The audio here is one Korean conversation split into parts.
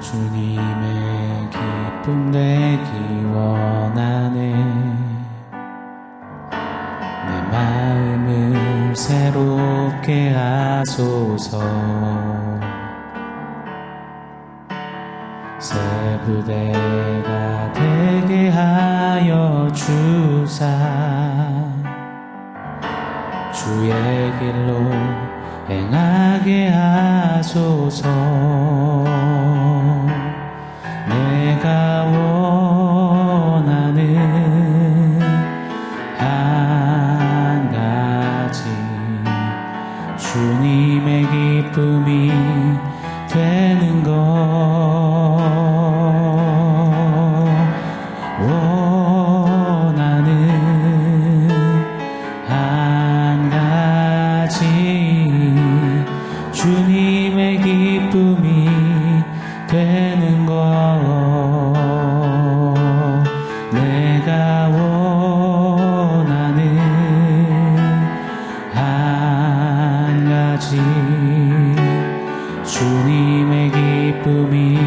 주님의 기쁨 되기 원하네. 내 마음을 새롭게 하소서. 새 부대가 되게 하여 주사. 주의 길로 행하게 하소서. 내가 원하는 한 가지 주님의 기쁨이 되는 것. 원하는 한 가지 주님의 기쁨이 되는 것. 내가 원하는 한 가지 주님의 기쁨이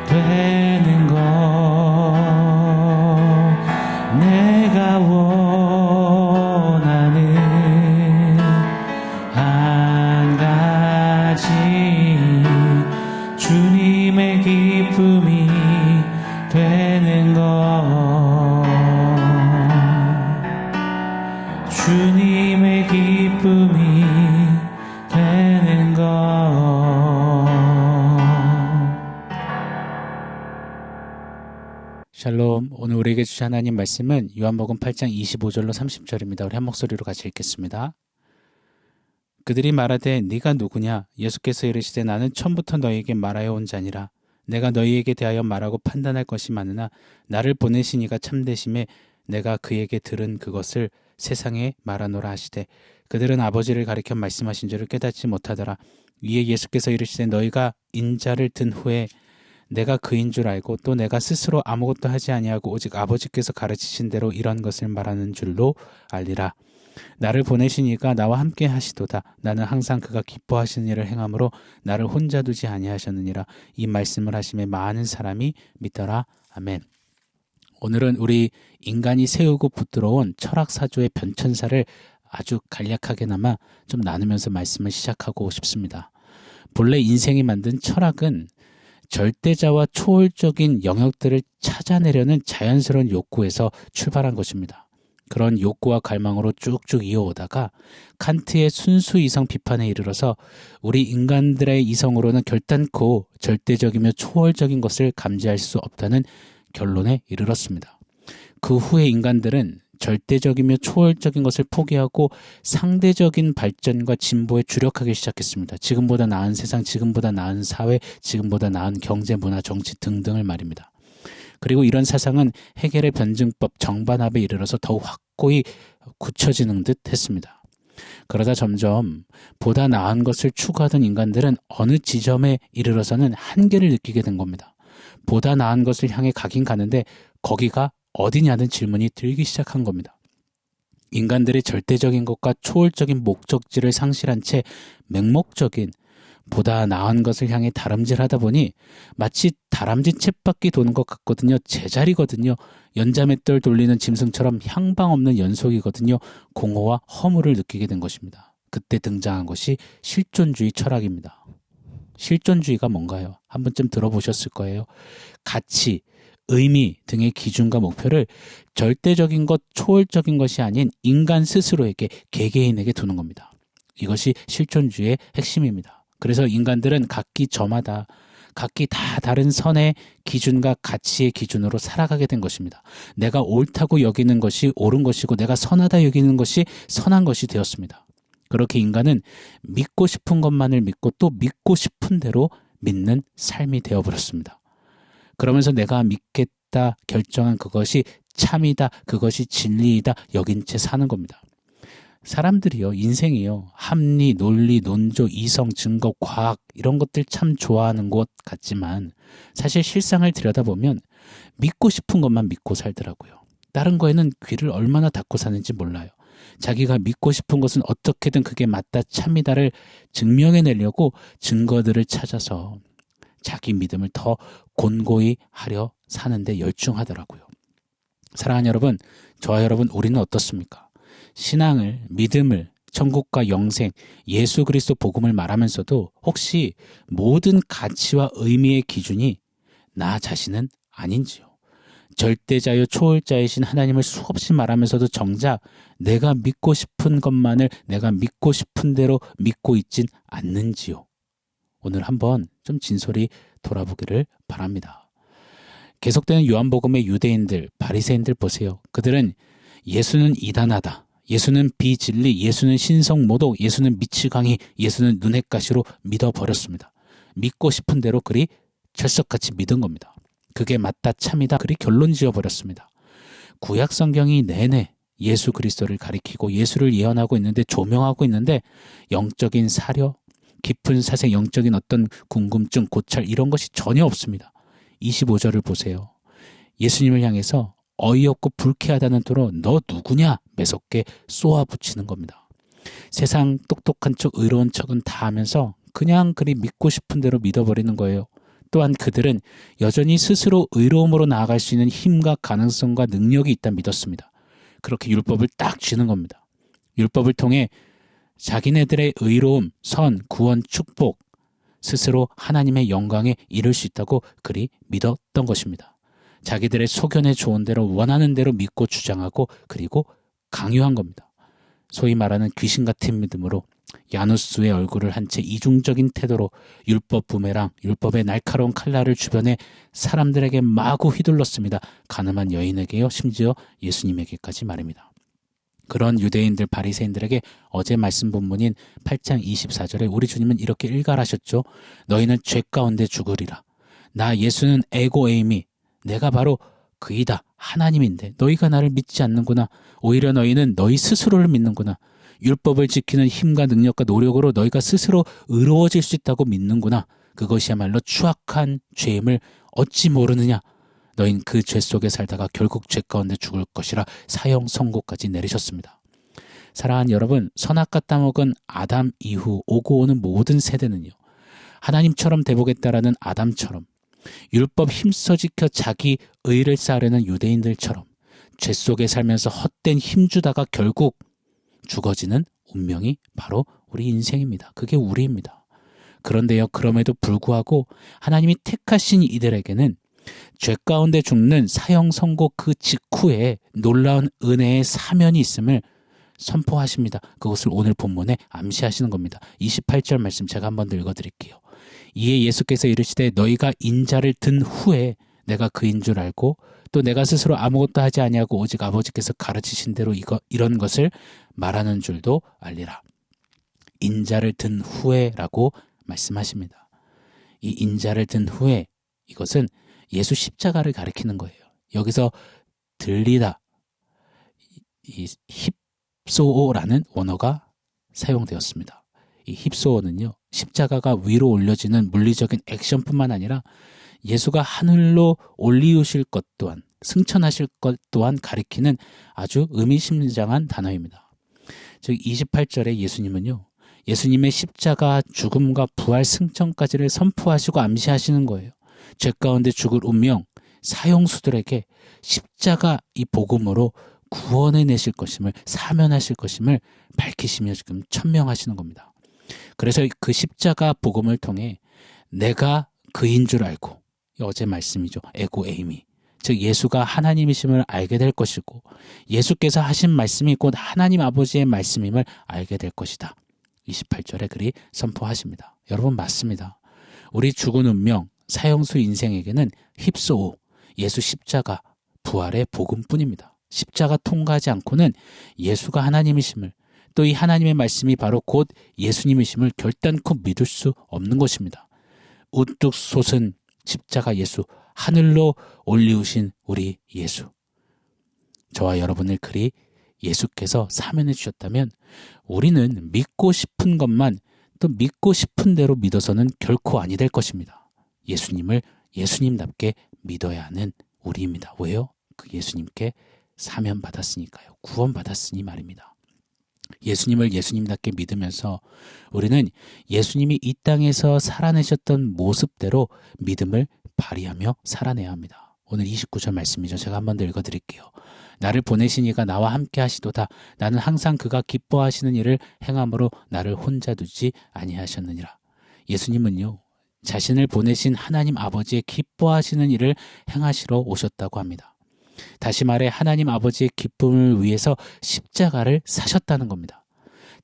되는 것. 내가 원하는 한 가지 주님의 기쁨이 되는 것. 주님의 기쁨이 되는 것. 샬롬. 오늘 우리에게 주신 하나님 말씀은 요한복음 8장 25절로 30절입니다. 우리 한 목소리로 같이 읽겠습니다. 그들이 말하되 네가 누구냐? 예수께서 이르시되 나는 처음부터 너희에게 말하여 온 자니라. 내가 너희에게 대하여 말하고 판단할 것이 많으나 나를 보내신 이가 참되심에 내가 그에게 들은 그것을 세상에 말하노라 하시되 그들은 아버지를 가리켜 말씀하신 줄을 깨닫지 못하더라. 이에 예수께서 이르시되 너희가 인자를 든 후에 내가 그인 줄 알고 또 내가 스스로 아무것도 하지 아니하고 오직 아버지께서 가르치신 대로 이런 것을 말하는 줄로 알리라. 나를 보내신 이가 나와 함께 하시도다. 나는 항상 그가 기뻐하시는 일을 행함으로 나를 혼자 두지 아니하셨느니라. 이 말씀을 하심에 많은 사람이 믿더라. 아멘. 오늘은 우리 인간이 세우고 붙들어온 철학사조의 변천사를 아주 간략하게나마 좀 나누면서 말씀을 시작하고 싶습니다. 본래 인생이 만든 철학은 절대자와 초월적인 영역들을 찾아내려는 자연스러운 욕구에서 출발한 것입니다. 그런 욕구와 갈망으로 쭉쭉 이어오다가 칸트의 순수 이성 비판에 이르러서 우리 인간들의 이성으로는 결단코 절대적이며 초월적인 것을 감지할 수 없다는 결론에 이르렀습니다. 그 후에 인간들은 절대적이며 초월적인 것을 포기하고 상대적인 발전과 진보에 주력하기 시작했습니다. 지금보다 나은 세상, 지금보다 나은 사회, 지금보다 나은 경제, 문화, 정치 등등을 말입니다. 그리고 이런 사상은 헤겔의 변증법 정반합에 이르러서 더욱 확고히 굳혀지는 듯 했습니다. 그러다 점점 보다 나은 것을 추구하던 인간들은 어느 지점에 이르러서는 한계를 느끼게 된 겁니다. 보다 나은 것을 향해 가긴 가는데 거기가 어디냐는 질문이 들기 시작한 겁니다. 인간들의 절대적인 것과 초월적인 목적지를 상실한 채 맹목적인 보다 나은 것을 향해 다름질하다 보니 마치 다람쥐 쳇바퀴 도는 것 같거든요. 제자리거든요. 연자맷돌 돌리는 짐승처럼 향방 없는 연속이거든요. 공허와 허물을 느끼게 된 것입니다. 그때 등장한 것이 실존주의 철학입니다. 실존주의가 뭔가요? 한 번쯤 들어보셨을 거예요. 가치, 의미 등의 기준과 목표를 절대적인 것, 초월적인 것이 아닌 인간 스스로에게, 개개인에게 두는 겁니다. 이것이 실존주의의 핵심입니다. 그래서 인간들은 각기 저마다 각기 다 다른 선의 기준과 가치의 기준으로 살아가게 된 것입니다. 내가 옳다고 여기는 것이 옳은 것이고 내가 선하다 여기는 것이 선한 것이 되었습니다. 그렇게 인간은 믿고 싶은 것만을 믿고 또 믿고 싶은 대로 믿는 삶이 되어버렸습니다. 그러면서 내가 믿겠다 결정한 그것이 참이다, 그것이 진리이다 여긴 채 사는 겁니다. 사람들이요, 인생이요, 합리, 논리, 논조, 이성, 증거, 과학 이런 것들 참 좋아하는 것 같지만 사실 실상을 들여다보면 믿고 싶은 것만 믿고 살더라고요. 다른 거에는 귀를 얼마나 닫고 사는지 몰라요. 자기가 믿고 싶은 것은 어떻게든 그게 맞다, 참이다를 증명해내려고 증거들을 찾아서 자기 믿음을 더 곤고히 하려 사는데 열중하더라고요. 사랑하는 여러분, 저와 여러분, 우리는 어떻습니까? 신앙을, 믿음을, 천국과 영생, 예수 그리스도 복음을 말하면서도 혹시 모든 가치와 의미의 기준이 나 자신은 아닌지요? 절대자요 초월자이신 하나님을 수없이 말하면서도 정작 내가 믿고 싶은 것만을 내가 믿고 싶은 대로 믿고 있진 않는지요? 오늘 한번 좀 진솔히 돌아보기를 바랍니다. 계속되는 요한복음의 유대인들, 바리새인들 보세요. 그들은 예수는 이단하다, 예수는 비진리, 예수는 신성모독, 예수는 미치광이, 예수는 눈엣가시로 믿어버렸습니다. 믿고 싶은 대로 그리 철석같이 믿은 겁니다. 그게 맞다 참이다 그리 결론 지어버렸습니다. 구약 성경이 내내 예수 그리스도를 가리키고 예수를 예언하고 있는데, 조명하고 있는데 영적인 사려, 깊은 사색, 영적인 어떤 궁금증, 고찰 이런 것이 전혀 없습니다. 25절을 보세요. 예수님을 향해서 어이없고 불쾌하다는 토로 너 누구냐 매섭게 쏘아붙이는 겁니다. 세상 똑똑한 척 의로운 척은 다 하면서 그냥 그리 믿고 싶은 대로 믿어버리는 거예요. 또한 그들은 여전히 스스로 의로움으로 나아갈 수 있는 힘과 가능성과 능력이 있다 믿었습니다. 그렇게 율법을 딱 쥐는 겁니다. 율법을 통해 자기네들의 의로움, 선, 구원, 축복, 스스로 하나님의 영광에 이를 수 있다고 그리 믿었던 것입니다. 자기들의 소견에 좋은 대로 원하는 대로 믿고 주장하고 그리고 강요한 겁니다. 소위 말하는 귀신 같은 믿음으로 야누스의 얼굴을 한 채 이중적인 태도로 율법 부메랑, 율법의 날카로운 칼날을 주변에 사람들에게 마구 휘둘렀습니다. 가늠한 여인에게요, 심지어 예수님에게까지 말입니다. 그런 유대인들, 바리새인들에게 어제 말씀 본문인 8장 24절에 우리 주님은 이렇게 일갈하셨죠. 너희는 죄 가운데 죽으리라. 나 예수는 에고에이미, 내가 바로 그이다, 하나님인데 너희가 나를 믿지 않는구나. 오히려 너희는 너희 스스로를 믿는구나. 율법을 지키는 힘과 능력과 노력으로 너희가 스스로 의로워질 수 있다고 믿는구나. 그것이야말로 추악한 죄임을 어찌 모르느냐. 너희는 그 죄 속에 살다가 결국 죄 가운데 죽을 것이라 사형 선고까지 내리셨습니다. 사랑하는 여러분, 선악과 따먹은 아담 이후 오고 오는 모든 세대는요, 하나님처럼 되보겠다라는 아담처럼, 율법 힘써 지켜 자기 의를 쌓으려는 유대인들처럼 죄 속에 살면서 헛된 힘주다가 결국 죽어지는 운명이 바로 우리 인생입니다. 그게 우리입니다. 그런데요, 그럼에도 불구하고 하나님이 택하신 이들에게는 죄 가운데 죽는 사형 선고 그 직후에 놀라운 은혜의 사면이 있음을 선포하십니다. 그것을 오늘 본문에 암시하시는 겁니다. 28절 말씀 제가 한번 더 읽어드릴게요. 이에 예수께서 이르시되 너희가 인자를 든 후에 내가 그인 줄 알고 또 내가 스스로 아무것도 하지 아니하고 오직 아버지께서 가르치신 대로 이런 것을 말하는 줄도 알리라. 인자를 든 후에라고 말씀하십니다. 이 인자를 든 후에, 이것은 예수 십자가를 가리키는 거예요. 여기서 들리다, 이 힙소오라는 원어가 사용되었습니다. 이 힙소오는요, 십자가가 위로 올려지는 물리적인 액션뿐만 아니라 예수가 하늘로 올리우실 것 또한, 승천하실 것 또한 가리키는 아주 의미심장한 단어입니다. 즉 28절에 예수님은요, 예수님의 십자가 죽음과 부활 승천까지를 선포하시고 암시하시는 거예요. 죄 가운데 죽을 운명, 사형수들에게 십자가 이 복음으로 구원해 내실 것임을, 사면하실 것임을 밝히시며 지금 천명하시는 겁니다. 그래서 그 십자가 복음을 통해 내가 그인 줄 알고, 어제 말씀이죠. 에고에이미. 즉 예수가 하나님이심을 알게 될 것이고 예수께서 하신 말씀이 곧 하나님 아버지의 말씀임을 알게 될 것이다. 28절에 그리 선포하십니다. 여러분, 맞습니다. 우리 죽은 운명, 사형수 인생에게는 힙소오, 예수 십자가, 부활의 복음뿐입니다. 십자가 통과하지 않고는 예수가 하나님이심을, 또 이 하나님의 말씀이 바로 곧 예수님이심을 결단코 믿을 수 없는 것입니다. 우뚝 솟은 십자가 예수, 하늘로 올리우신 우리 예수, 저와 여러분을 그리 예수께서 사면해 주셨다면 우리는 믿고 싶은 것만, 또 믿고 싶은 대로 믿어서는 결코 아니 될 것입니다. 예수님을 예수님답게 믿어야 하는 우리입니다. 왜요? 그 예수님께 사면받았으니까요. 구원받았으니 말입니다. 예수님을 예수님답게 믿으면서 우리는 예수님이 이 땅에서 살아내셨던 모습대로 믿음을 발휘하며 살아내야 합니다. 오늘 29절 말씀이죠. 제가 한 번 더 읽어드릴게요. 나를 보내신 이가 나와 함께 하시도다. 나는 항상 그가 기뻐하시는 일을 행함으로 나를 혼자 두지 아니하셨느니라. 예수님은요, 자신을 보내신 하나님 아버지의 기뻐하시는 일을 행하시러 오셨다고 합니다. 다시 말해 하나님 아버지의 기쁨을 위해서 십자가를 사셨다는 겁니다.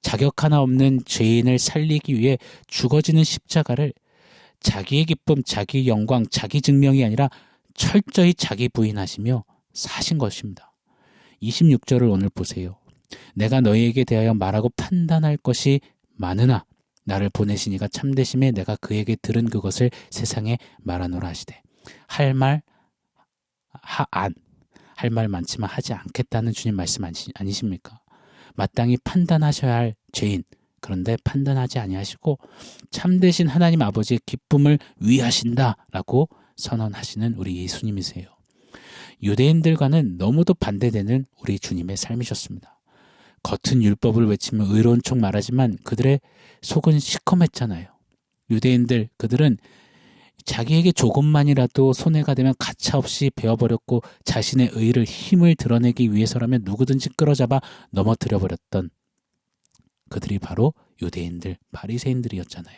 자격 하나 없는 죄인을 살리기 위해 죽어지는 십자가를 자기의 기쁨, 자기의 영광, 자기 증명이 아니라 철저히 자기 부인하시며 사신 것입니다. 26절을 오늘 보세요. 내가 너희에게 대하여 말하고 판단할 것이 많으나 나를 보내신 이가 참되심에 내가 그에게 들은 그것을 세상에 말하노라 하시되 할 말 많지만 하지 않겠다는 주님 말씀 아니십니까? 마땅히 판단하셔야 할 죄인, 그런데 판단하지 아니하시고 참되신 하나님 아버지의 기쁨을 위하신다라고 선언하시는 우리 예수님이세요. 유대인들과는 너무도 반대되는 우리 주님의 삶이셨습니다. 겉은 율법을 외치며 의로운 척 말하지만 그들의 속은 시커맸잖아요. 유대인들, 그들은 자기에게 조금만이라도 손해가 되면 가차없이 베어버렸고 자신의 의를 힘을 드러내기 위해서라면 누구든지 끌어잡아 넘어뜨려버렸던 그들이 바로 유대인들, 바리새인들이었잖아요.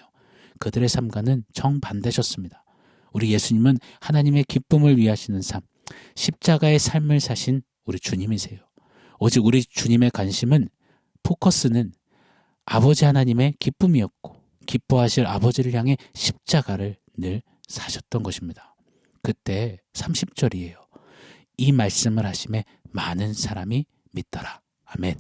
그들의 삶과는 정반대셨습니다. 우리 예수님은 하나님의 기쁨을 위하시는 삶, 십자가의 삶을 사신 우리 주님이세요. 오직 우리 주님의 관심은, 포커스는 아버지 하나님의 기쁨이었고 기뻐하실 아버지를 향해 십자가를 늘 사셨던 것입니다. 그때 30절이에요. 이 말씀을 하심에 많은 사람이 믿더라. 아멘.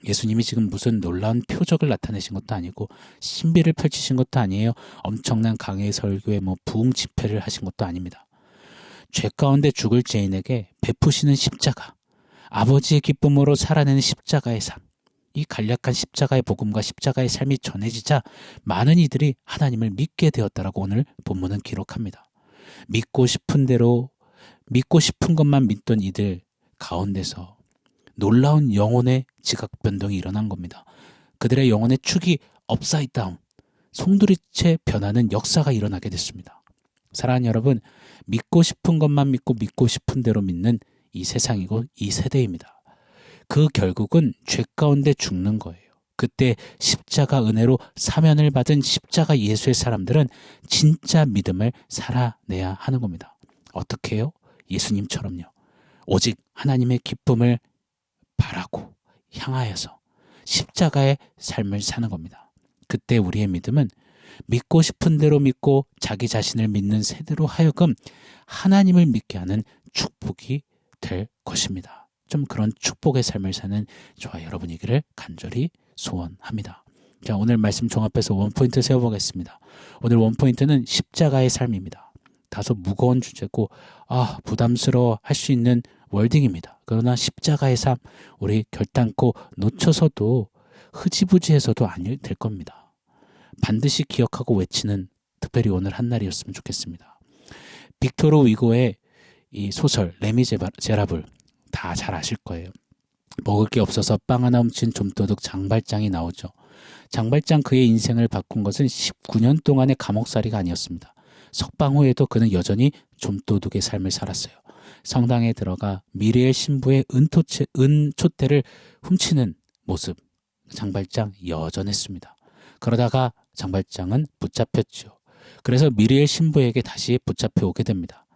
예수님이 지금 무슨 놀라운 표적을 나타내신 것도 아니고 신비를 펼치신 것도 아니에요. 엄청난 강해 설교에 부흥 집회를 하신 것도 아닙니다. 죄 가운데 죽을 죄인에게 베푸시는 십자가, 아버지의 기쁨으로 살아내는 십자가의 삶, 이 간략한 십자가의 복음과 십자가의 삶이 전해지자 많은 이들이 하나님을 믿게 되었다라고 오늘 본문은 기록합니다. 믿고 싶은 대로, 믿고 싶은 것만 믿던 이들 가운데서 놀라운 영혼의 지각 변동이 일어난 겁니다. 그들의 영혼의 축이 업사이드 다운, 송두리째 변하는 역사가 일어나게 됐습니다. 사랑하는 여러분, 믿고 싶은 것만 믿고 믿고 싶은 대로 믿는 이 세상이고 이 세대입니다. 그 결국은 죄 가운데 죽는 거예요. 그때 십자가 은혜로 사면을 받은 십자가 예수의 사람들은 진짜 믿음을 살아내야 하는 겁니다. 어떻게 해요? 예수님처럼요. 오직 하나님의 기쁨을 바라고 향하여서 십자가의 삶을 사는 겁니다. 그때 우리의 믿음은 믿고 싶은 대로 믿고 자기 자신을 믿는 세대로 하여금 하나님을 믿게 하는 축복이 될 것입니다. 좀 그런 축복의 삶을 사는 저와 여러분이기를 간절히 소원합니다. 자, 오늘 말씀 종합해서 원포인트 세워보겠습니다. 오늘 원포인트는 십자가의 삶입니다. 다소 무거운 주제고 부담스러워 할 수 있는 월딩입니다. 그러나 십자가의 삶, 우리 결단코 놓쳐서도 흐지부지해서도 아니 될 겁니다. 반드시 기억하고 외치는 특별히 오늘 한 날이었으면 좋겠습니다. 빅토르 위고의 이 소설 레미제라블 다 잘 아실 거예요. 먹을 게 없어서 빵 하나 훔친 좀도둑 장발장이 나오죠. 장발장, 그의 인생을 바꾼 것은 19년 동안의 감옥살이가 아니었습니다. 석방 후에도 그는 여전히 좀도둑의 삶을 살았어요. 성당에 들어가 미리엘 신부의 은촛대를 훔치는 모습, 장발장 여전했습니다. 그러다가 장발장은 붙잡혔죠. 그래서 미리엘 신부에게 다시 붙잡혀 오게 됩니다.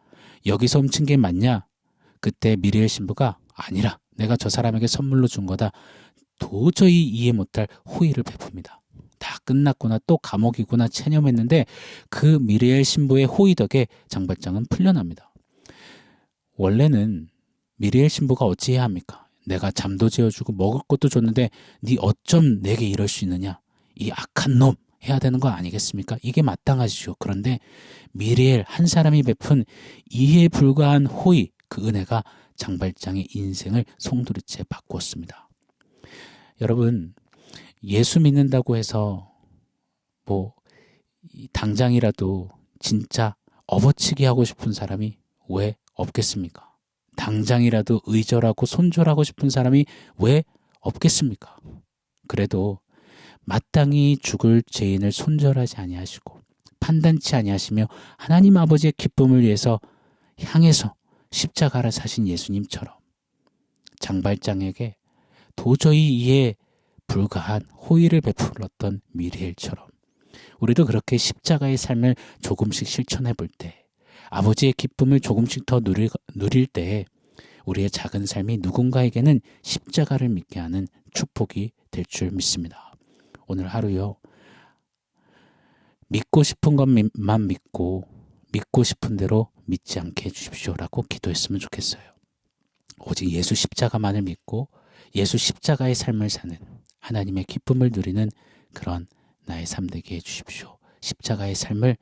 여기서 훔친 게 맞냐? 그때 미리엘 신부가 아니라 내가 저 사람에게 선물로 준 거다. 도저히 이해 못할 호의를 베풉니다. 다 끝났구나, 또 감옥이구나 체념했는데 그 미리엘 신부의 호의 덕에 장발장은 풀려납니다. 원래는 미리엘 신부가 어찌해야 합니까? 내가 잠도 재워주고 먹을 것도 줬는데 네 어쩜 내게 이럴 수 있느냐? 이 악한 놈 해야 되는 거 아니겠습니까? 이게 마땅하시죠. 그런데 미리엘 한 사람이 베푼 이해에 불과한 호의, 그 은혜가 장발장의 인생을 송두리째 바꾸었습니다. 여러분, 예수 믿는다고 해서 당장이라도 진짜 업어치기 하고 싶은 사람이 왜 없겠습니까? 당장이라도 의절하고 손절하고 싶은 사람이 왜 없겠습니까? 그래도 마땅히 죽을 죄인을 손절하지 아니하시고 판단치 아니하시며 하나님 아버지의 기쁨을 위해서 향해서 십자가를 사신 예수님처럼 장발장에게 도저히 이해 불가한 호의를 베풀었던 미리엘처럼 우리도 그렇게 십자가의 삶을 조금씩 실천해 볼 때, 아버지의 기쁨을 조금씩 더 누릴 때에 우리의 작은 삶이 누군가에게는 십자가를 믿게 하는 축복이 될 줄 믿습니다. 오늘 하루요, 믿고 싶은 것만 믿고 싶은 대로 믿지 않게 해주십시오라고 기도했으면 좋겠어요. 오직 예수 십자가만을 믿고 예수 십자가의 삶을 사는, 하나님의 기쁨을 누리는 그런 나의 삶 되게 해주십시오. 십자가의 삶을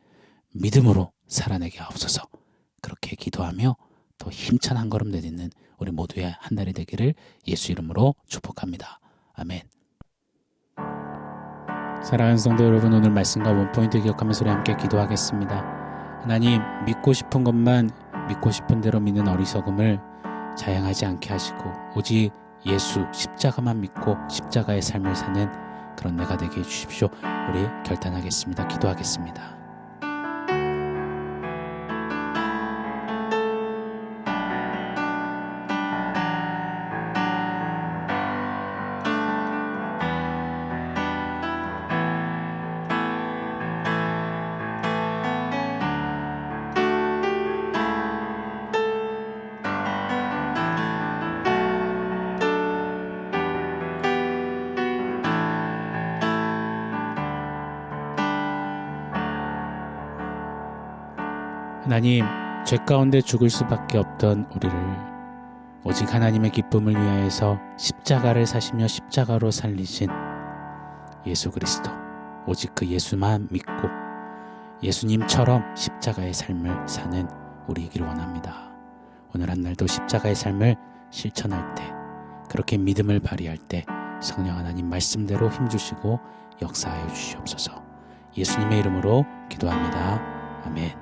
믿음으로 살아내게 하옵소서. 그렇게 기도하며 더 힘찬 한 걸음 내딛는 우리 모두의 한 날이 되기를 예수 이름으로 축복합니다. 아멘. 사랑하는 성도 여러분, 오늘 말씀과 원포인트 기억하면서 우리 함께 기도하겠습니다. 하나님, 믿고 싶은 것만 믿고 싶은 대로 믿는 어리석음을 자양하지 않게 하시고 오직 예수 십자가만 믿고 십자가의 삶을 사는 그런 내가 되게 해주십시오. 우리 결단하겠습니다. 기도하겠습니다. 하나님, 죄 가운데 죽을 수밖에 없던 우리를 오직 하나님의 기쁨을 위하여서 십자가를 사시며 십자가로 살리신 예수 그리스도, 오직 그 예수만 믿고 예수님처럼 십자가의 삶을 사는 우리이기를 원합니다. 오늘 한 날도 십자가의 삶을 실천할 때, 그렇게 믿음을 발휘할 때 성령 하나님 말씀대로 힘주시고 역사하여 주시옵소서. 예수님의 이름으로 기도합니다. 아멘.